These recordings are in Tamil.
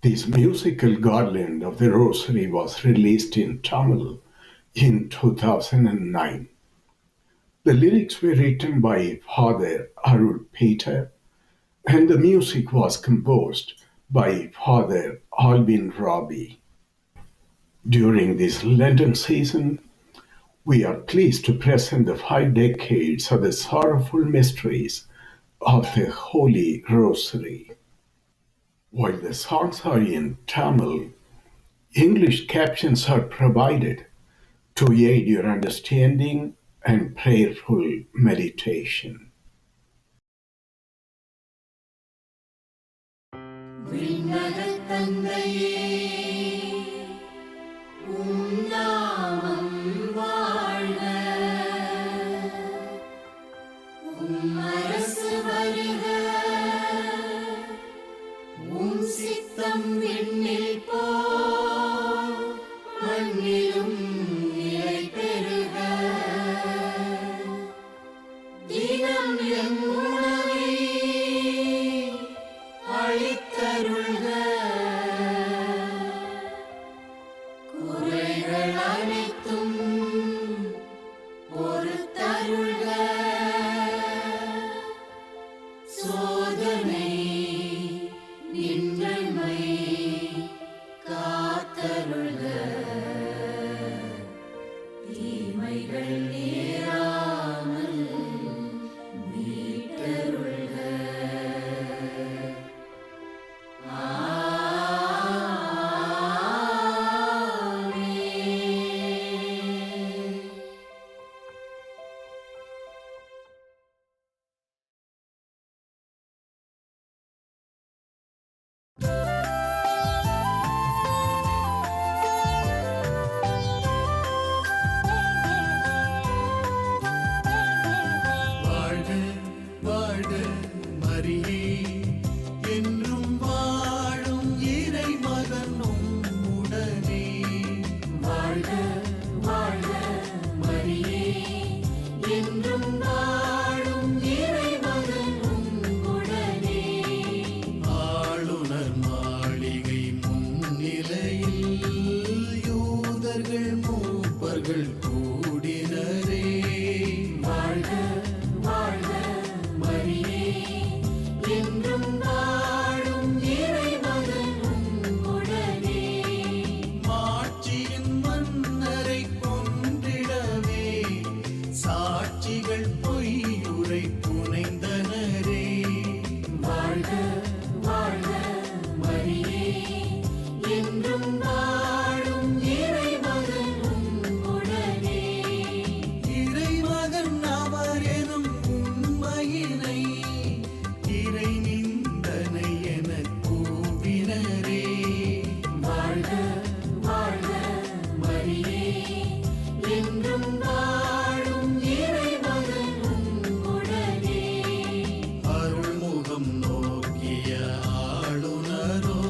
This musical Garland of the Rosary was released in Tamil in 2009. The lyrics were written by Father Arul Peter, and the music was composed by Father Alvin Robbie. During this Lenten season, we are pleased to present the 5 decades of the sorrowful mysteries of the Holy Rosary. While the songs are in Tamil, English captions are provided to aid your understanding and prayerful meditation. விண்ணகத் தந்தையே, உம் நாமம் வாழ்க. உம் அரசு வருக. உம் சித்தம் விண்ணில் போல் மண்ணிலும் நிலை பெறுக. தினம் எம் உணவை அளித்தருள்க. குறைகள் அனைத்தும் பொறுத்தருள்க. சோதனை நின்றமை காத்தருள்க. தீமைகள் நேராமல் மீட்டருள்க. வாழ்க வாழ்க மரியே, என்றும் வாழும் இறைமகனும் உடனே. வாழ்க வாழ்க மரியே, என்றும் வாழும் இறைமகனும் உடனே. ஆளுநர் மாளிகை முன்னிலையில் யூதர்கள் மூப்பர்கள் கூடினரே. வாழ்க வாழ்க மரியே, என்றும் வாழும் இறைமகனும் உடனே. மாட்சியின் மன்னரை கொன்றிடவே சாட்சிகள் பொய்யுரை புனைந்தனரே. வாழ்க வாழ்க மரியே, என்றும் வாழும் இறைமகனும் உடனே. இறைமகன் அவர் எனும் உண்மையினை இறை நிந்தனை எனக் கூவினரே. வாழ்க வாழ்க மரியே, என்றும் வாழும் இறைமகனும் உடனே. அருள்முகம் நோக்கிய ஆளுநரோ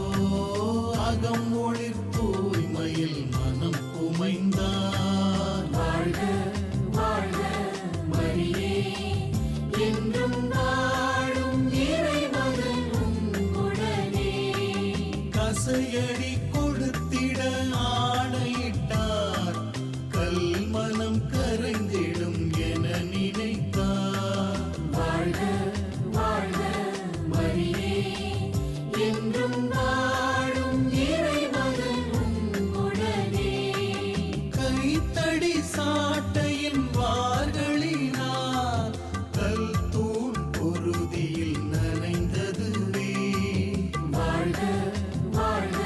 அகம் ஒளிர் தூய்மையில் மனம் குமைந்தார். வாழ்க வாழ்க மரியே, என்றும் வாழும் இறைமகனும் உடனே. கசையடி கொடுத்திட ஆணையிட்டார், கல்மனம் கரைந்திடும் என நினைத்தார். வாழ்க வாழ்க மரியே, என்றும் வாழும் இறைமகனும் உடனே. கைத்தடி சாட்டையின் வார்களினால் கல் தூண் பொருதியில் நனைந்ததுவே. வாழ்க வாழ்க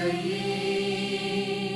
தாயே